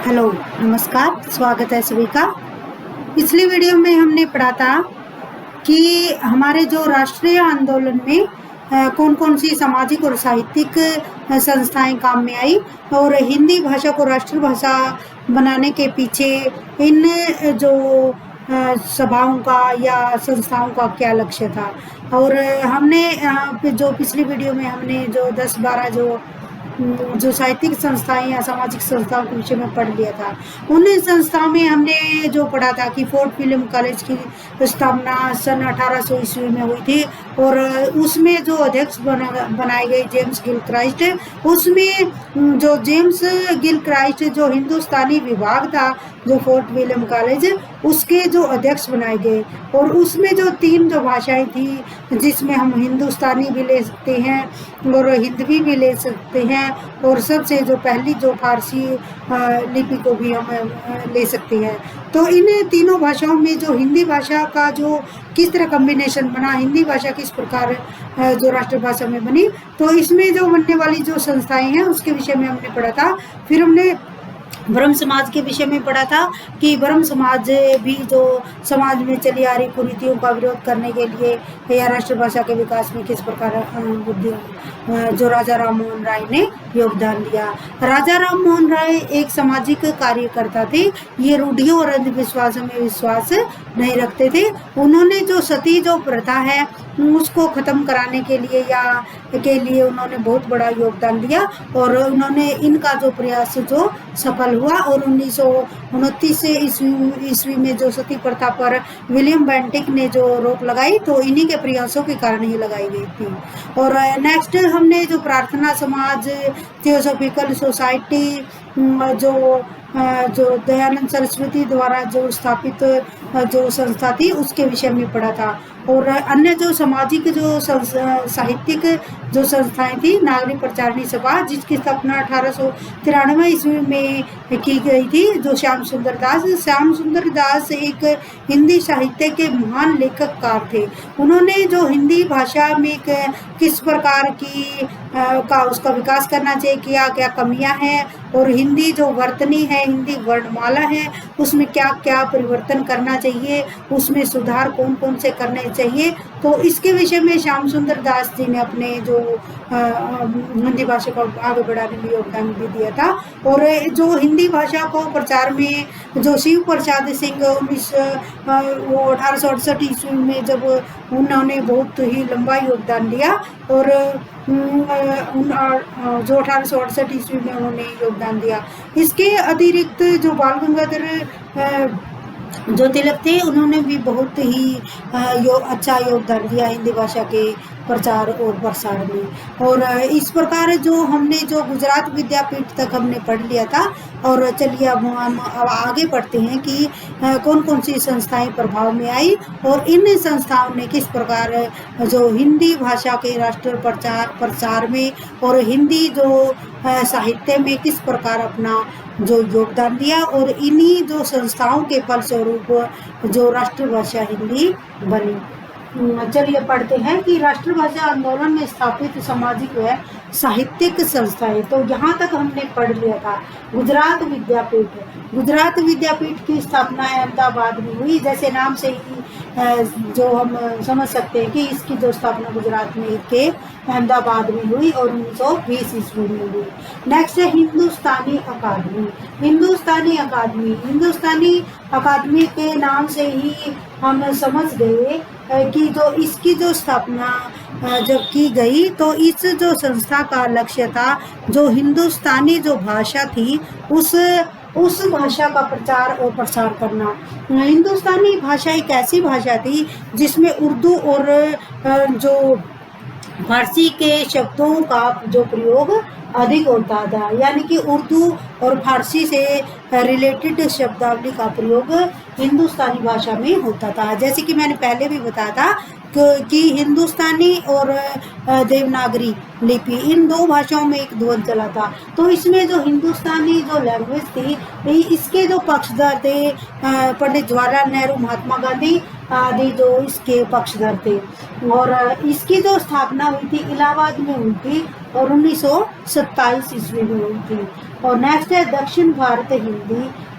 Hello, नमस्कार, स्वागत है सभी का। पिछली वीडियो में हमने पढ़ा था कि हमारे जो राष्ट्रीय आंदोलन में कौन कौन सी सामाजिक और साहित्यिक संस्थाएं काम में आई और हिंदी भाषा को राष्ट्रभाषा बनाने के पीछे इन जो सभाओं का या संस्थाओं का क्या लक्ष्य था। और हमने जो पिछली वीडियो में हमने जो 10-12 जो साहित्यिक संस्थाएं या सामाजिक संस्थाओं के विषय में पढ़ लिया था। उन संस्थाओं में हमने जो पढ़ा था कि फोर्ट विलियम कॉलेज की स्थापना सन 1800 ईस्वी में हुई थी और उसमें जो अध्यक्ष बनाए गए जेम्स गिलक्राइस्ट, उसमें जो जेम्स गिलक्राइस्ट जो हिंदुस्तानी विभाग था जो फोर्ट विलियम कॉलेज, उसके जो अध्यक्ष बनाए गए और उसमें जो 3 जो भाषाएं थी जिसमें हम हिंदुस्तानी भी ले सकते हैं और हिंदवी भी ले सकते हैं और सबसे जो पहली जो फारसी लिपि को भी हम ले सकते हैं। तो इन तीनों भाषाओं में जो हिंदी भाषा का जो किस तरह कॉम्बिनेशन बना, हिंदी भाषा किस प्रकार जो राष्ट्रभाषा में बनी, तो इसमें जो बनने वाली जो संस्थाएं हैं उसके विषय में हमने पढ़ा था। फिर हमने ब्रह्म समाज के विषय में पढ़ा था कि ब्रह्म समाज भी जो समाज में चली आ रही कुरीतियों का विरोध करने के लिए या राष्ट्रभाषा के विकास में किस प्रकार जो राजा राम मोहन राय ने योगदान दिया। राजा राम मोहन राय एक सामाजिक कार्यकर्ता थे। ये रूढ़ियों और अंधविश्वासों में विश्वास नहीं रखते थे। उन्होंने जो सती जो प्रथा है उसको खत्म कराने के लिए उन्होंने बहुत बड़ा योगदान दिया और उन्होंने इनका जो प्रयास जो सफल हुआ और 1929 ईस्वी में जो सती प्रथा पर विलियम बेंटिक ने जो रोक लगाई, तो इन्हीं के प्रयासों के कारण ही लगाई गई थी। और नेक्स्ट हमने जो प्रार्थना समाज, थियोसॉफिकल सोसाइटी जो दयानंद सरस्वती द्वारा जो स्थापित जो संस्था थी उसके विषय में पढ़ा था। और अन्य जो सामाजिक जो साहित्यिक जो संस्थाएं थी, नागरिक प्रचारणी सभा जिसकी स्थापना 1893 ईस्वी में की गई थी, जो श्याम सुंदर दास एक हिंदी साहित्य के महान लेखककार थे। उन्होंने जो हिंदी भाषा में किस प्रकार की उसका विकास करना चाहिए, क्या कमियां हैं और हिंदी जो वर्तनी है, हिंदी वर्णमाला है, उसमें क्या क्या परिवर्तन करना चाहिए, उसमें सुधार कौन कौन से करने चाहिए, तो इसके विषय में श्याम सुंदर दास जी ने अपने जो हिंदी भाषा को आगे बढ़ाने में योगदान भी दिया था। और जो हिंदी भाषा को प्रचार में जो शिव प्रसाद सिंह 1868 ईस्वी में जब उन्होंने बहुत ही लंबा योगदान दिया और जो 1868 ईस्वी में उन्होंने योगदान दिया। इसके अतिरिक्त जो बाल गंगाधर जो तिलक थे, उन्होंने भी बहुत ही अच्छा योगदान दिया हिंदी भाषा के प्रचार और प्रसार में। और इस प्रकार जो हमने जो गुजरात विद्यापीठ तक हमने पढ़ लिया था। और चलिए अब हम आगे पढ़ते हैं कि कौन कौन सी संस्थाएं प्रभाव में आई और इन संस्थाओं ने किस प्रकार जो हिंदी भाषा के राष्ट्र प्रचार में और हिंदी जो साहित्य में किस प्रकार अपना जो योगदान दिया और इन्हीं जो संस्थाओं के फलस्वरूप जो राष्ट्रभाषा हिंदी बनी। चलिए पढ़ते हैं कि राष्ट्रभाषा आंदोलन में स्थापित सामाजिक व साहित्यिक संस्थाएं। तो यहाँ तक हमने पढ़ लिया था। गुजरात विद्यापीठ की स्थापना अहमदाबाद में हुई। जैसे नाम से ही जो हम समझ सकते हैं कि इसकी जो स्थापना गुजरात में के अहमदाबाद में हुई और 1920 ईस्वी में हुई। नेक्स्ट है हिंदुस्तानी अकादमी के नाम से ही हम समझ गए कि जो इसकी जो स्थापना जब की गई, तो इस जो संस्था का लक्ष्य था जो हिंदुस्तानी जो भाषा थी उस भाषा का प्रचार और प्रसार करना। हिंदुस्तानी भाषा एक ऐसी भाषा थी जिसमें उर्दू और जो फारसी के शब्दों का जो प्रयोग अधिक होता था, यानी कि उर्दू और फारसी से रिलेटेड शब्दावली का प्रयोग हिंदुस्तानी भाषा में होता था। जैसे कि मैंने पहले भी बताया था कि हिंदुस्तानी और देवनागरी लिपि इन 2 भाषाओं में एक द्वंद्व चला था। तो इसमें जो हिंदुस्तानी जो लैंग्वेज थी, इसके जो पक्षधर थे पंडित जवाहरलाल नेहरू, महात्मा गांधी आदि जो इसके पक्षधर थे। और इसकी जो स्थापना हुई थी इलाहाबाद में हुई थी और 1927 ईस्वी में हुई थी। और नेक्स्ट है दक्षिण भारत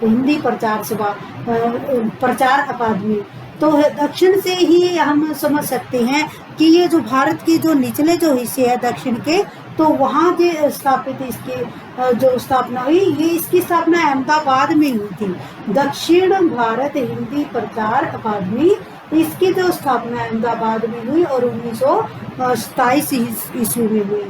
हिंदी प्रचार सभा, प्रचार अकादमी। तो दक्षिण से ही हम समझ सकते हैं कि ये जो भारत के जो निचले जो हिस्से है दक्षिण के, तो वहाँ जो स्थापित इसकी जो स्थापना हुई, ये इसकी स्थापना अहमदाबाद में हुई थी। दक्षिण भारत हिंदी प्रचार अकादमी, इसकी जो स्थापना अहमदाबाद में हुई और 1927 ईस्वी में हुई।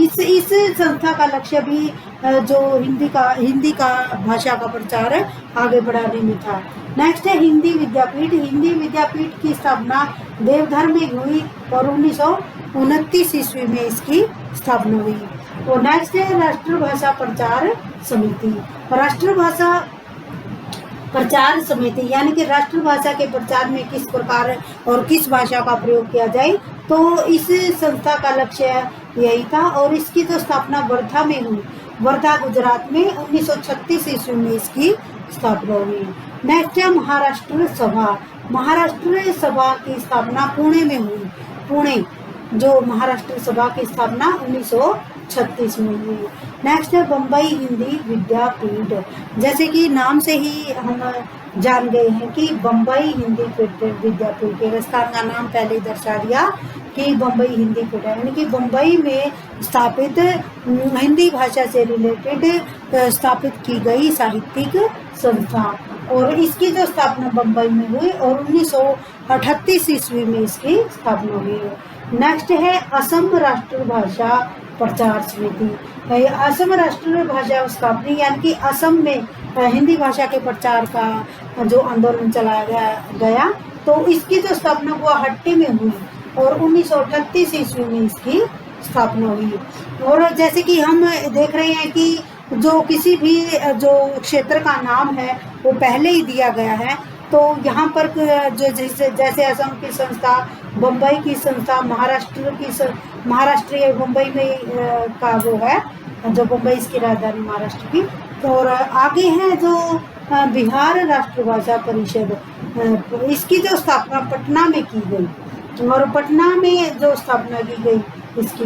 इस संस्था का लक्ष्य भी जो हिंदी का भाषा का प्रचार आगे बढ़ाने में था। नेक्स्ट है हिंदी विद्यापीठ। हिंदी विद्यापीठ की स्थापना देवघर में हुई और 1929 ईस्वी में इसकी स्थापना हुई। और नेक्स्ट है राष्ट्रभाषा प्रचार समिति। राष्ट्रभाषा प्रचार समिति यानी कि राष्ट्रभाषा के प्रचार में किस प्रकार और किस भाषा का प्रयोग किया जाए, तो इस संस्था का लक्ष्य यही था। और इसकी जो स्थापना वर्धा में हुई, वर्धा गुजरात में 1936 ईस्वी में इसकी स्थापना हुई। नेक्स्ट है महाराष्ट्र सभा। महाराष्ट्र सभा की स्थापना पुणे में हुई। पुणे जो महाराष्ट्र सभा की स्थापना 1936 में हुई। नेक्स्ट है बम्बई हिंदी विद्यापीठ। जैसे कि नाम से ही हम जान गए हैं कि बम्बई हिंदी विद्यापीठ के स्थान का नाम पहले दर्शा दिया कि बम्बई हिंदी पीठ है, यानी कि बम्बई में स्थापित हिंदी भाषा से रिलेटेड स्थापित की गई साहित्यिक संस्था। और इसकी जो स्थापना बम्बई में हुई और 1938 ईस्वी में इसकी स्थापना हुई। नेक्स्ट है असम राष्ट्रभाषा प्रचार समिति। असम राष्ट्रभाषा स्थापना यानी कि असम में हिंदी भाषा के प्रचार का जो आंदोलन चलाया गया, तो इसकी जो स्थापना गुवाहाटी में हुई और 1938 ईस्वी में इसकी स्थापना हुई। और जैसे कि हम देख रहे हैं कि जो किसी भी जो क्षेत्र का नाम है वो पहले ही दिया गया है, तो यहाँ पर जो जैसे असम की संस्था, बम्बई की संस्था, महाराष्ट्र बम्बई में का वो है जो बम्बई इसकी राजधानी महाराष्ट्र की। और आगे है जो बिहार राष्ट्रभाषा परिषद, इसकी जो स्थापना पटना में की गई। और पटना में जो स्थापना की गई, इसकी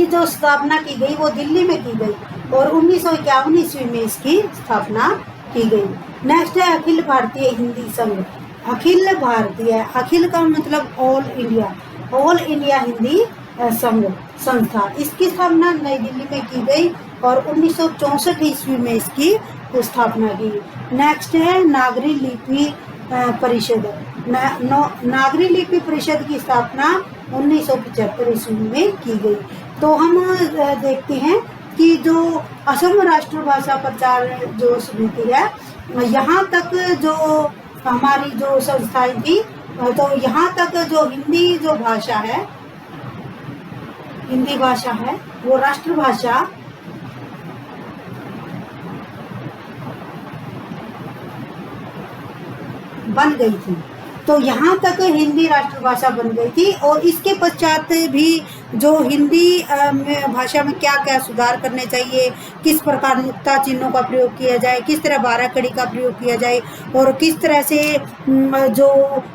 जो स्थापना की गई वो दिल्ली में की गई और 1951 ईस्वी में इसकी स्थापना की गई। नेक्स्ट है अखिल भारतीय हिंदी संघ। अखिल भारतीय, अखिल का मतलब ऑल इंडिया हिंदी संघ संस्था, इसकी स्थापना नई दिल्ली में की गई और 1964 ईस्वी में इसकी स्थापना की। नेक्स्ट है नागरी लिपि परिषद। नागरी लिपि परिषद की स्थापना 1975 ईस्वी में की गई। तो हम देखते हैं कि जो असम राष्ट्रभाषा प्रचार जो समिति है, यहाँ तक जो हमारी जो संस्थाएं थी, तो यहाँ तक जो हिंदी भाषा है वो राष्ट्रभाषा बन गई थी। तो यहाँ तक हिंदी राष्ट्रभाषा बन गई थी। और इसके पश्चात भी जो हिंदी भाषा में क्या क्या सुधार करने चाहिए, किस प्रकार नुक्ता चिन्हों का प्रयोग किया जाए, किस तरह 12 कड़ी का प्रयोग किया जाए और किस तरह से जो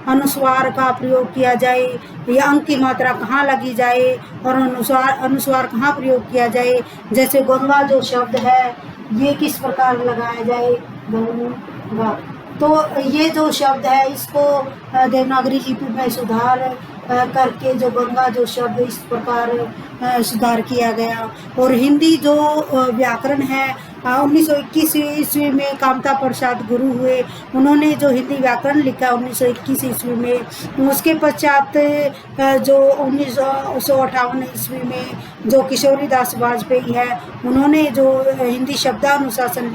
अनुस्वार का प्रयोग किया जाए या अंक की मात्रा कहाँ लगी जाए और अनुस्वार कहाँ प्रयोग किया जाए। जैसे गंगा जो शब्द है ये किस प्रकार लगाया जाए, गंगा, तो ये जो शब्द है इसको देवनागरी लिपि में सुधार करके जो गंगा जो शब्द इस प्रकार सुधार किया गया। और हिंदी जो व्याकरण है 1921 ईस्वी में कामता प्रसाद गुरु हुए, उन्होंने जो हिंदी व्याकरण लिखा 1921 ईस्वी में। उसके पश्चात जो 1958 ईस्वी में जो किशोरी दास वाजपेयी है, उन्होंने जो हिंदी शब्दानुशासन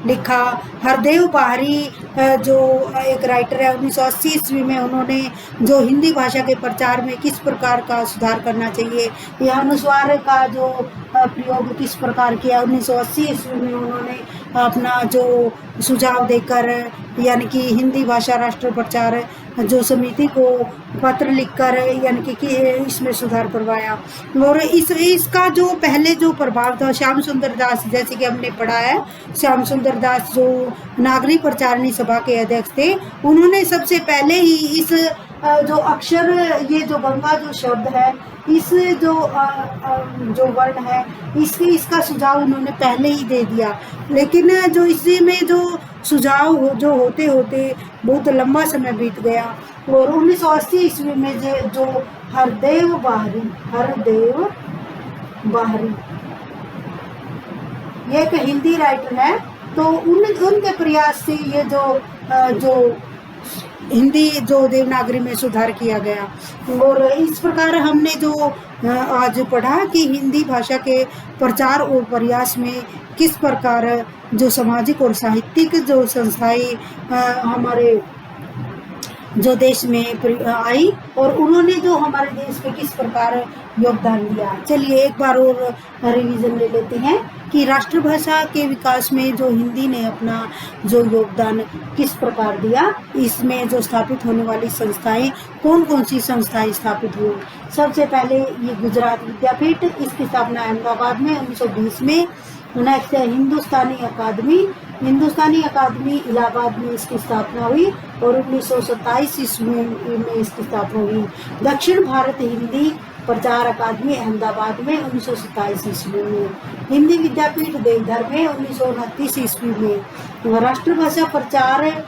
लिखा। हरदेव बाहरी जो एक राइटर है 1980 ईस्वी में, उन्होंने जो हिंदी भाषा के प्रचार में किस प्रकार का सुधार करना चाहिए या अनुस्वार का जो प्रयोग किस प्रकार किया, 1980 ईस्वी में उन्होंने अपना जो सुझाव देकर यानी कि हिंदी भाषा राष्ट्र प्रचार जो समिति को पत्र लिखकर यानी कि इसमें सुधार करवाया। और इसका जो पहले जो प्रभाव था श्याम सुंदर दास, जैसे कि हमने पढ़ा है, श्याम सुंदर दास जो नागरिक प्रचारणी सभा के अध्यक्ष थे, उन्होंने सबसे पहले ही इस जो अक्षर, ये जो गंगा जो शब्द है, इस जो वर्ण है, इसका सुझाव उन्होंने पहले ही दे दिया, लेकिन जो इसी में जो सुझाव जो होते होते बहुत लंबा समय बीत गया। और 1980 ईस्वी में जो हरदेव बाहरी ये एक हिंदी राइटर है, तो उनके प्रयास से ये जो हिंदी जो देवनागरी में सुधार किया गया। और इस प्रकार हमने जो आज पढ़ा कि हिंदी भाषा के प्रचार और प्रयास में किस प्रकार जो सामाजिक और साहित्यिक जो संस्थाएं हमारे जो देश में आई और उन्होंने जो हमारे देश में किस प्रकार योगदान दिया। चलिए एक बार और रिवीजन ले लेते हैं कि राष्ट्रभाषा के विकास में जो हिंदी ने अपना जो योगदान किस प्रकार दिया, इसमें जो स्थापित होने वाली संस्थाएं, कौन कौन सी संस्थाएं स्थापित हुई। सबसे पहले ये गुजरात विद्यापीठ, इसकी स्थापना अहमदाबाद में 1920 में। नेक्स्ट है हिंदुस्तानी अकादमी इलाहाबाद में इसकी स्थापना हुई और 1927 ईस्वी में इसकी स्थापना हुई। दक्षिण भारत हिंदी प्रचार अकादमी अहमदाबाद में 1927 ईस्वी में। हिंदी विद्यापीठ देवधर में 1929 ईस्वी में। राष्ट्रभाषा प्रचार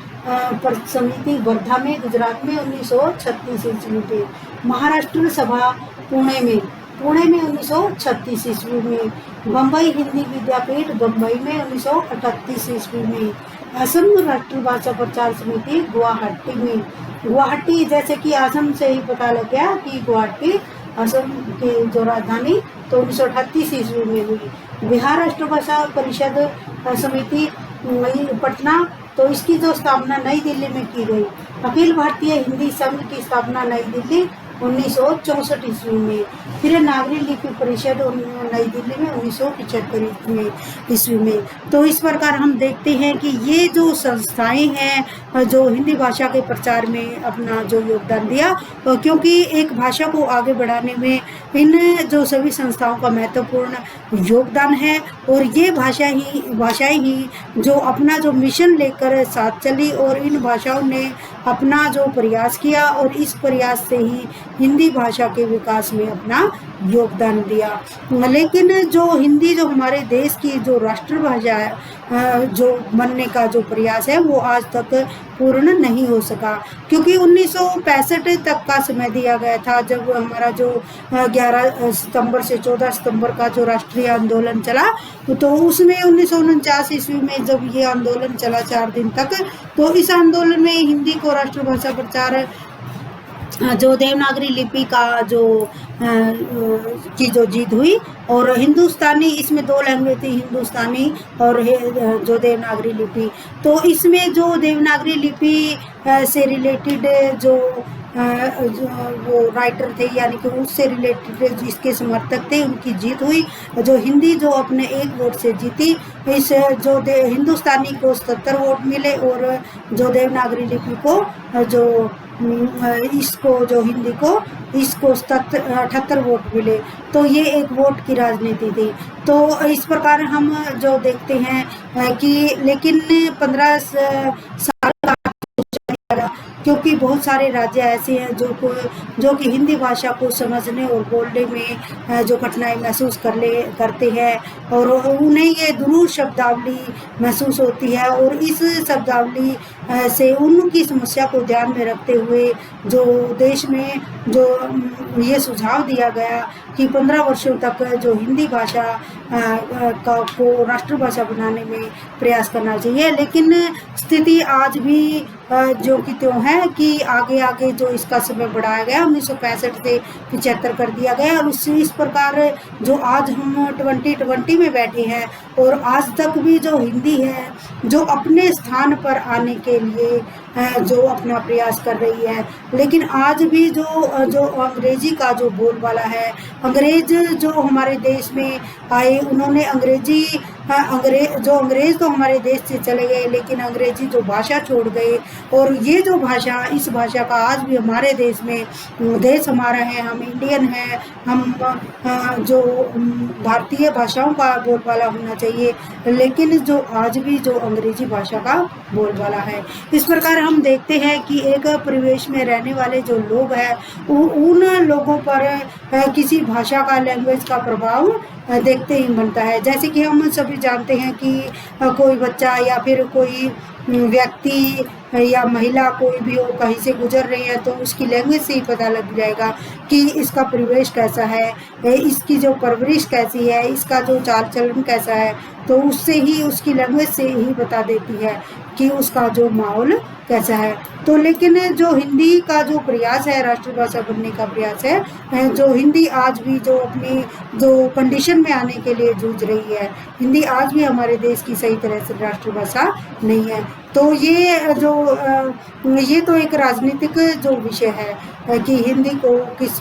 समिति वर्धा में गुजरात में 1936 ईस्वी में। महाराष्ट्र सभा पुणे में 1936 ईस्वी में। बम्बई हिंदी विद्यापीठ बम्बई में 1938 ईस्वी में। असम राष्ट्रभाषा प्रचार समिति गुवाहाटी, जैसे कि असम से ही पता लग गया कि गुवाहाटी असम की जो राजधानी, तो 1938 ईस्वी में हुई। बिहार राष्ट्रभाषा परिषद समिति पटना, तो इसकी जो स्थापना नई दिल्ली में की गई। अखिल भारतीय हिंदी संघ की स्थापना नई दिल्ली 1964 ईस्वी में। फिर नागरी लिपि परिषद नई दिल्ली में 1975 ईस्वी में। तो इस प्रकार हम देखते हैं कि ये जो संस्थाएं हैं जो हिंदी भाषा के प्रचार में अपना जो योगदान दिया, क्योंकि एक भाषा को आगे बढ़ाने में इन जो सभी संस्थाओं का महत्वपूर्ण योगदान है। और ये भाषाएं ही जो अपना जो मिशन लेकर साथ चली और इन भाषाओं ने अपना जो प्रयास किया और इस प्रयास से ही हिंदी भाषा के विकास में अपना योगदान दिया। लेकिन जो हिंदी जो हमारे देश की जो राष्ट्रभाषा है, जो बनने का जो प्रयास है, वो आज तक पूर्ण नहीं हो सका, क्योंकि 1965 तक का समय दिया गया था, जब हमारा जो 11 सितंबर से 14 सितंबर का जो राष्ट्रीय आंदोलन चला। तो उसमें 1949 ईस्वी में जब ये आंदोलन चला 4 दिन तक, तो इस आंदोलन में हिंदी को राष्ट्रभाषा प्रचार जो देवनागरी लिपि का की जो जीत हुई, और हिंदुस्तानी, इसमें 2 लैंग्वेज थी, हिंदुस्तानी और जो देवनागरी लिपि। तो इसमें जो देवनागरी लिपि से रिलेटेड जो वो राइटर थे, यानी कि उससे रिलेटेड जिसके समर्थक थे, उनकी जीत हुई। जो हिंदी जो अपने 1 वोट से जीती, इस जो हिंदुस्तानी को 77 वोट मिले और जो देवनागरी लिपि को जो इसको जो हिंदी को इसको 78 वोट मिले। तो ये 1 वोट की राजनीति थी। तो इस प्रकार हम जो देखते हैं कि लेकिन 15 साल का, क्योंकि बहुत सारे राज्य ऐसे हैं जो कि हिंदी भाषा को समझने और बोलने में जो कठिनाई महसूस करते हैं, और उन्हें ये दुरूह शब्दावली महसूस होती है। और इस शब्दावली से उनकी समस्या को ध्यान में रखते हुए जो देश में जो ये सुझाव दिया गया कि 15 वर्षों तक जो हिंदी भाषा को राष्ट्रभाषा बनाने में प्रयास करना चाहिए। लेकिन स्थिति आज भी जो कि त्यों है कि आगे जो इसका समय बढ़ाया गया, 1965 से 75 कर दिया गया। और इस प्रकार जो आज हम 2020 में बैठे हैं और आज तक भी जो हिंदी है जो अपने स्थान पर आने के लिए जो अपना प्रयास कर रही है। लेकिन आज भी जो अंग्रेजी का जो बोलबाला है, अंग्रेज जो हमारे देश में आए, उन्होंने अंग्रेजी अंग्रेज तो हमारे देश से चले गए, लेकिन अंग्रेजी जो भाषा छोड़ गए, और ये जो भाषा, इस भाषा का आज भी हमारे देश में, देश हमारा है, हम इंडियन हैं, हम जो भारतीय भाषाओं का बोलबाला होना चाहिए, लेकिन जो आज भी जो अंग्रेजी भाषा का बोलबाला है। इस प्रकार हम देखते हैं कि एक परिवेश में रहने वाले जो लोग हैं, उन लोगों पर किसी भाषा का, लैंग्वेज का प्रभाव देखते ही बनता है। जैसे कि हम सभी जानते हैं कि कोई बच्चा या फिर कोई व्यक्ति या महिला कोई भी हो, कहीं से गुजर रही है तो उसकी लैंग्वेज से ही पता लग जाएगा कि इसका परिवेश कैसा है, इसकी जो परवरिश कैसी है, इसका जो चाल चलन कैसा है, तो उससे ही, उसकी लैंग्वेज से ही बता देती है कि उसका जो माहौल कैसा है। तो लेकिन जो हिंदी का जो प्रयास है, राष्ट्रभाषा बनने का प्रयास है, जो हिंदी आज भी जो अपनी जो कंडीशन में आने के लिए जूझ रही है, हिंदी आज भी हमारे देश की सही तरह से राष्ट्रभाषा नहीं है। तो ये तो एक राजनीतिक जो विषय है कि हिंदी को किस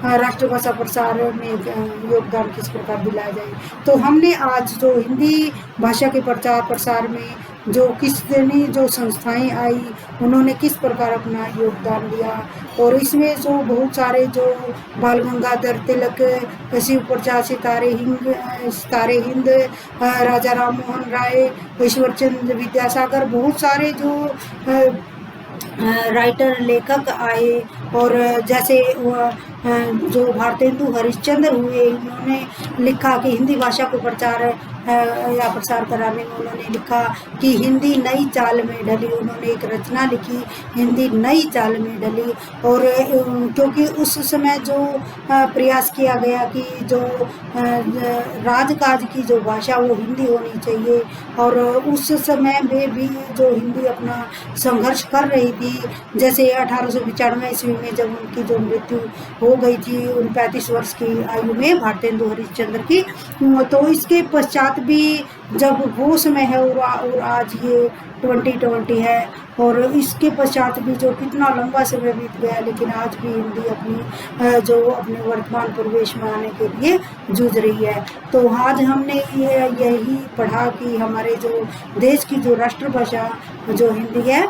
राष्ट्रभाषा प्रसार में योगदान किस प्रकार दिलाया जाए। तो हमने आज जो हिंदी भाषा के प्रचार प्रसार में जो किसने जो संस्थाएं आई, उन्होंने किस प्रकार अपना योगदान दिया, और इसमें जो बहुत सारे जो बाल गंगाधर तिलक, शिव प्रसाद सितारे हिंद, राजा राम मोहन राय, ईश्वरचंद्र विद्यासागर, बहुत सारे जो राइटर, लेखक आए, और जैसे जो भारतेंदु हरिश्चंद्र हुए, उन्होंने लिखा कि हिंदी भाषा को प्रचार या प्रसार कराने में उन्होंने लिखा कि हिंदी नई चाल में ढली। उन्होंने एक रचना लिखी, हिंदी नई चाल में ढली। और क्योंकि उस समय जो प्रयास किया गया कि जो राजकाज की जो भाषा वो हिंदी होनी चाहिए, और उस समय में भी जो हिंदी अपना संघर्ष कर रही थी, जैसे 1895 ईस्वी में जब उनकी जो मृत्यु हो गई थी 35 वर्ष की आयु में, भारतेंदु हरिश्चंद्र की, तो इसके पश्चात भी जब वो समय है और आज ये 2020 है, और इसके पश्चात भी जो कितना लंबा समय बीत गया, लेकिन आज भी हिंदी अपनी जो अपने वर्तमान परिवेश में आने के लिए जूझ रही है। तो आज हमने यही पढ़ा कि हमारे जो देश की जो राष्ट्रभाषा जो हिंदी है,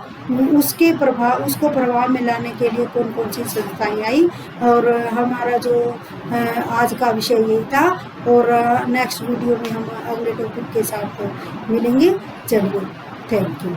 उसको प्रभाव में लाने के लिए कौन कौन सी संस्थाएं आई, और हमारा जो आज का विषय यही था। और नेक्स्ट वीडियो में हम अगले टॉपिक के साथ मिलेंगे। चलिए, थैंक यू।